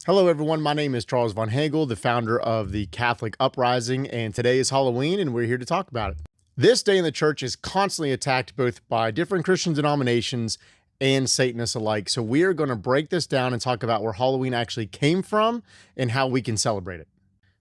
Hello, everyone. My name is Charles Von Hagel, the founder of the Catholic Uprising, and today is Halloween, and we're here to talk about it. This day in the church is constantly attacked both by different Christian denominations and Satanists alike. So we are going to break this down and talk about where Halloween actually came from and how we can celebrate it.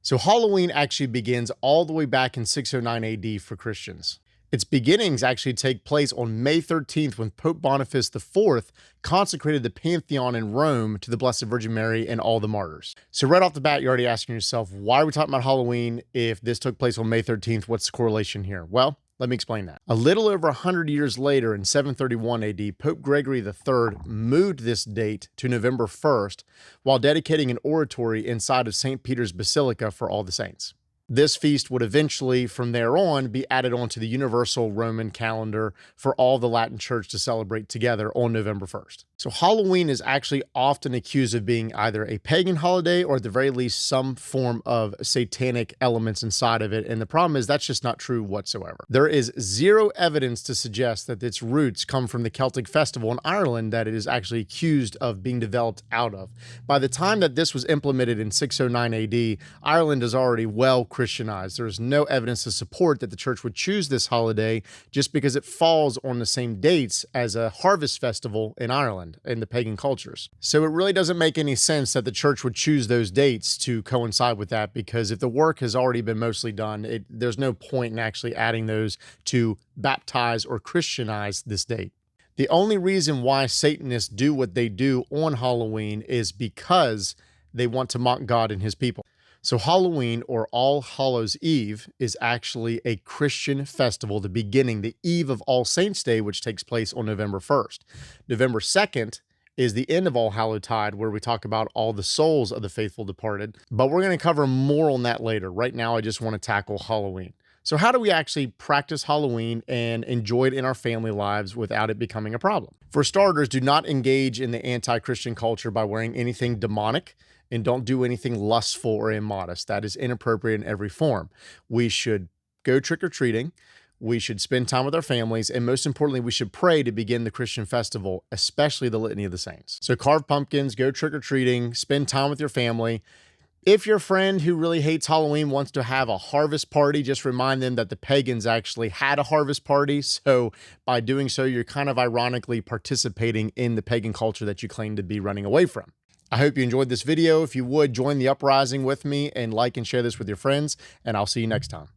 So Halloween actually begins all the way back in 609 AD for Christians. Its beginnings actually take place on May 13th when Pope Boniface IV consecrated the Pantheon in Rome to the Blessed Virgin Mary and all the martyrs. So right off the bat, you're already asking yourself, why are we talking about Halloween if this took place on May 13th? What's the correlation here? Well, let me explain that. A little over 100 years later, in 731 AD, Pope Gregory III moved this date to November 1st while dedicating an oratory inside of St. Peter's Basilica for all the saints. This feast would eventually, from there on, be added onto the universal Roman calendar for all the Latin Church to celebrate together on November 1st. So Halloween is actually often accused of being either a pagan holiday or at the very least some form of satanic elements inside of it. And the problem is that's just not true whatsoever. There is zero evidence to suggest that its roots come from the Celtic festival in Ireland that it is actually accused of being developed out of. By the time that this was implemented in 609 AD, Ireland is already well Christianized. There is no evidence to support that the church would choose this holiday just because it falls on the same dates as a harvest festival in Ireland and the pagan cultures. So it really doesn't make any sense that the church would choose those dates to coincide with that, because if the work has already been mostly done, there's no point in actually adding those to baptize or Christianize this date. The only reason why Satanists do what they do on Halloween is because they want to mock God and his people. So Halloween, or All Hallows Eve, is actually a Christian festival, the beginning, the eve of All Saints' Day, which takes place on November 1st. November 2nd is the end of All Hallowtide, where we talk about all the souls of the faithful departed. But we're going to cover more on that later. Right now, I just want to tackle Halloween. So how do we actually practice Halloween and enjoy it in our family lives without it becoming a problem? For starters, do not engage in the anti-Christian culture by wearing anything demonic, and don't do anything lustful or immodest. That is inappropriate in every form. We should go trick-or-treating. We should spend time with our families. And most importantly, we should pray to begin the Christian festival, especially the Litany of the Saints. So carve pumpkins, go trick-or-treating, spend time with your family. If your friend who really hates Halloween wants to have a harvest party, just remind them that the pagans actually had a harvest party. So by doing so, you're kind of ironically participating in the pagan culture that you claim to be running away from. I hope you enjoyed this video. If you would, join the uprising with me and like and share this with your friends, and I'll see you next time.